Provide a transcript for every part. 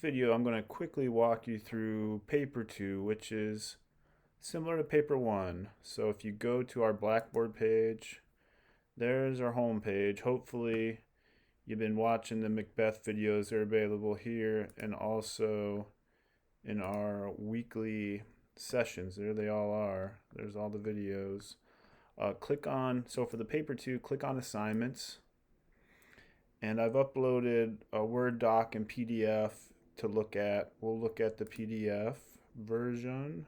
Video, I'm going to quickly walk you through paper 2, which is similar to paper 1. So if you go to our Blackboard page, there's our home page. Hopefully you've been watching the Macbeth videos. They're available here and also in our weekly sessions. There they all are. There's all the videos. So for the paper 2, click on assignments. And I've uploaded a Word doc and PDF to look at. We'll look at the PDF version.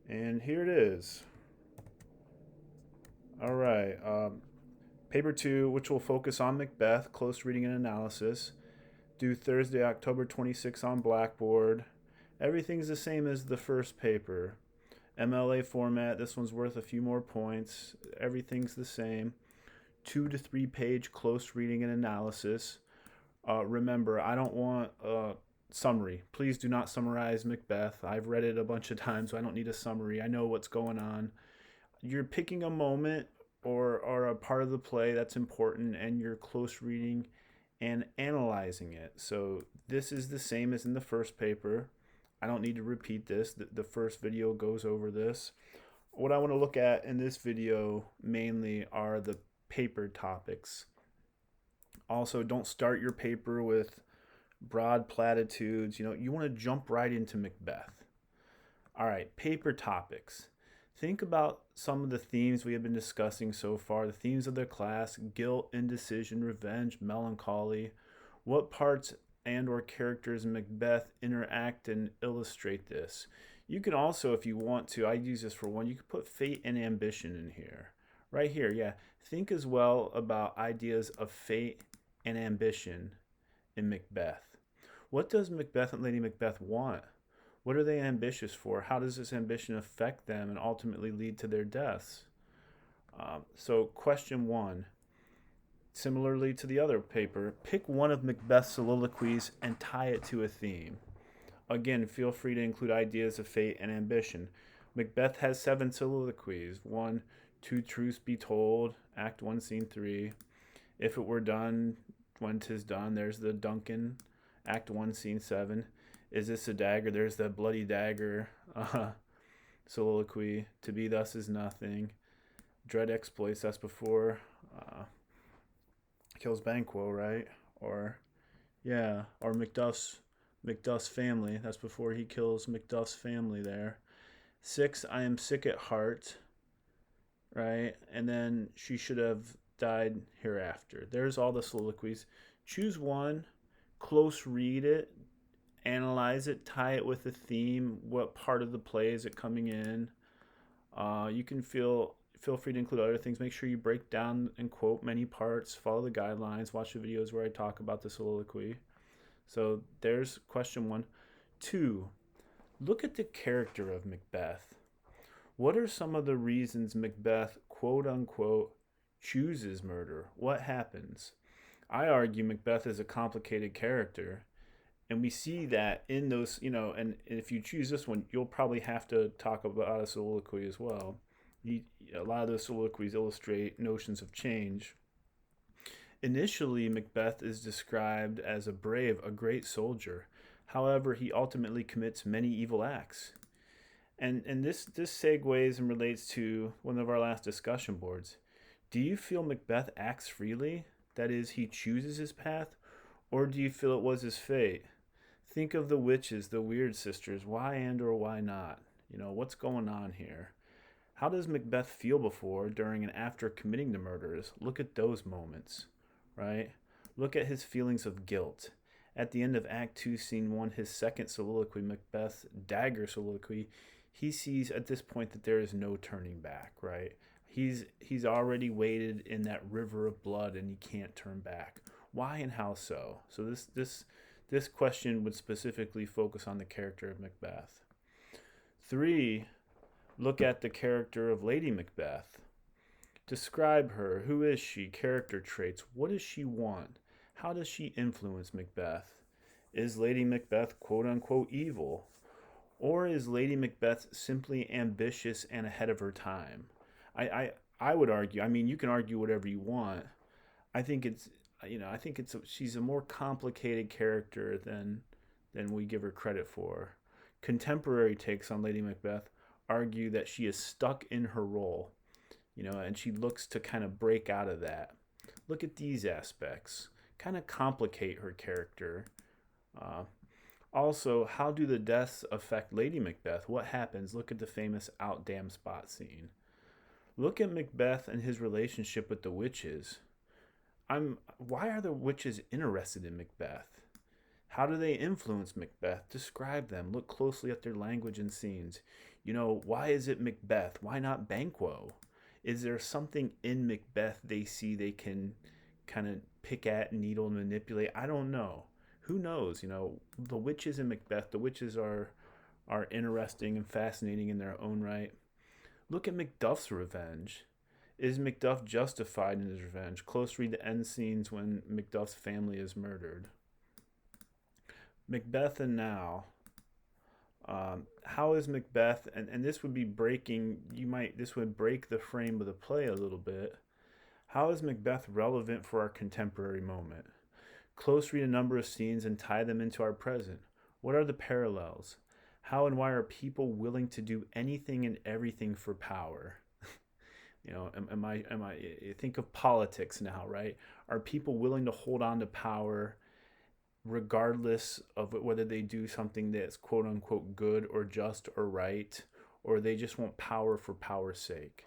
And here it is. All right. Paper 2, which will focus on Macbeth, close reading and analysis. Due Thursday, October 26th on Blackboard. Everything's the same as the first paper. MLA format. This one's worth a few more points. Everything's the same. 2 to 3 page close reading and analysis. Remember, I don't want a summary. Please do not summarize Macbeth. I've read it a bunch of times, so I don't need a summary. I know what's going on. You're picking a moment or a part of the play that's important, and you're close reading and analyzing it. So this is the same as in the first paper. I don't need to repeat this. The first video goes over this. What I want to look at in this video mainly are the paper topics. Also, don't start your paper with broad platitudes. You want to jump right into Macbeth. All right, paper topics. Think about some of the themes we have been discussing so far. The themes of the class: guilt, indecision, revenge, melancholy. What parts and or characters in Macbeth interact and illustrate this? You can also, if you want to, I use this for one, you can put fate and ambition in here. Right here, yeah. Think as well about ideas of fate and ambition in Macbeth. What does Macbeth and Lady Macbeth want? What are they ambitious for? How does this ambition affect them and ultimately lead to their deaths? So question 1, similarly to the other paper, pick one of Macbeth's soliloquies and tie it to a theme. Again, feel free to include ideas of fate and ambition. Macbeth has 7 soliloquies. 1, 2 truths be told, Act 1, Scene 3. If it were done, when 'tis done, there's the Duncan, Act 1, Scene 7. Is this a dagger? There's the bloody dagger soliloquy. To be thus is nothing. Dread exploits, that's before kills Banquo, right? Or Macduff's family. That's before he kills Macduff's family there. 6, I am sick at heart, right? And then she should have died hereafter. There's all the soliloquies. Choose one, close read it, analyze it, tie it with the theme. What part of the play is it coming in? You can feel free to include other things. Make sure you break down and quote many parts. Follow the guidelines. Watch the videos where I talk about the soliloquy. So there's question 1. 2, look at the character of Macbeth. What are some of the reasons Macbeth, quote unquote, chooses murder? What happens? I argue Macbeth is a complicated character, and we see that in those, and if you choose this one, you'll probably have to talk about a soliloquy as well. A lot of those soliloquies illustrate notions of change. Initially, Macbeth is described as a brave, a great soldier. However, he ultimately commits many evil acts. And this segues and relates to one of our last discussion boards. Do you feel Macbeth acts freely? That is, he chooses his path? Or do you feel it was his fate? Think of the witches, the Weird Sisters. Why and or why not? What's going on here? How does Macbeth feel before, during, and after committing the murders? Look at those moments, right? Look at his feelings of guilt. At the end of Act 2, Scene 1, his second soliloquy, Macbeth's dagger soliloquy, he sees at this point that there is no turning back, right? He's already waded in that river of blood and he can't turn back. Why and how so? So this question would specifically focus on the character of Macbeth. 3, look at the character of Lady Macbeth. Describe her. Who is she? Character traits. What does she want? How does she influence Macbeth? Is Lady Macbeth quote unquote evil? Or is Lady Macbeth simply ambitious and ahead of her time? I would argue, you can argue whatever you want. I think I think she's a more complicated character than we give her credit for. Contemporary takes on Lady Macbeth argue that she is stuck in her role, and she looks to kind of break out of that. Look at these aspects, kind of complicate her character. Uh, Also, how do the deaths affect Lady Macbeth? What happens? Look at the famous out damn spot scene. Look at Macbeth and his relationship with the witches. Why are the witches interested in Macbeth? How do they influence Macbeth? Describe them. Look closely at their language and scenes. Why is it Macbeth? Why not Banquo? Is there something in Macbeth they see they can kind of pick at, needle, and manipulate? I don't know. Who knows? The witches in Macbeth, the witches are interesting and fascinating in their own right. Look at Macduff's revenge. Is Macduff justified in his revenge? Close read the end scenes when Macduff's family is murdered. Macbeth and now. How is Macbeth, and this would be this would break the frame of the play a little bit. How is Macbeth relevant for our contemporary moment? Close read a number of scenes and tie them into our present. What are the parallels? How and why are people willing to do anything and everything for power? Am I think of politics now, right? Are people willing to hold on to power regardless of whether they do something that's quote unquote good or just or right, or they just want power for power's sake?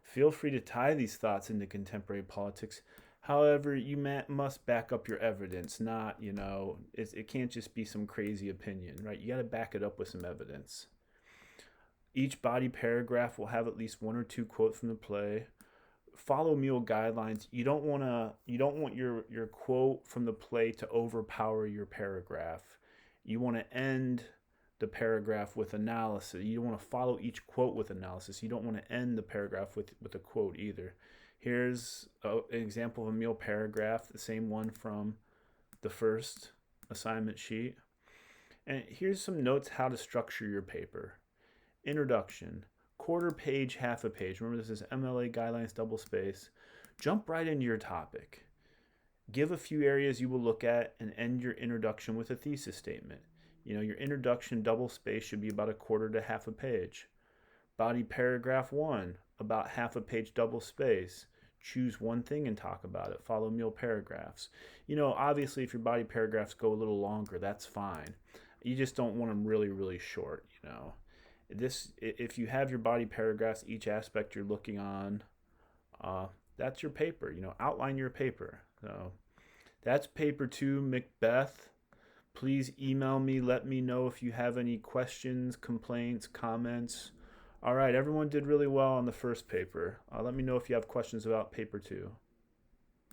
Feel free to tie these thoughts into contemporary politics. However, you must back up your evidence, not, it can't just be some crazy opinion, right? You got to back it up with some evidence. Each body paragraph will have at least one or two quotes from the play. Follow Mule guidelines. You don't want your quote from the play to overpower your paragraph. You want to end the paragraph with analysis. You don't want to follow each quote with analysis. You don't want to end the paragraph with a quote either. Here's an example of a Mule paragraph, the same one from the first assignment sheet. And here's some notes how to structure your paper. Introduction, quarter page, half a page. Remember, this is MLA guidelines, double space. Jump right into your topic. Give a few areas you will look at and end your introduction with a thesis statement. Your introduction double space should be about a quarter to half a page. Body paragraph 1, about half a page double space. Choose one thing and talk about it. Follow Mule paragraphs. Obviously, if your body paragraphs go a little longer, that's fine. You just don't want them really, really short, If you have your body paragraphs, each aspect you're looking on, that's your paper. Outline your paper. So that's paper 2, Macbeth. Please email me. Let me know if you have any questions, complaints, comments. All right, everyone did really well on the first paper. Let me know if you have questions about paper 2.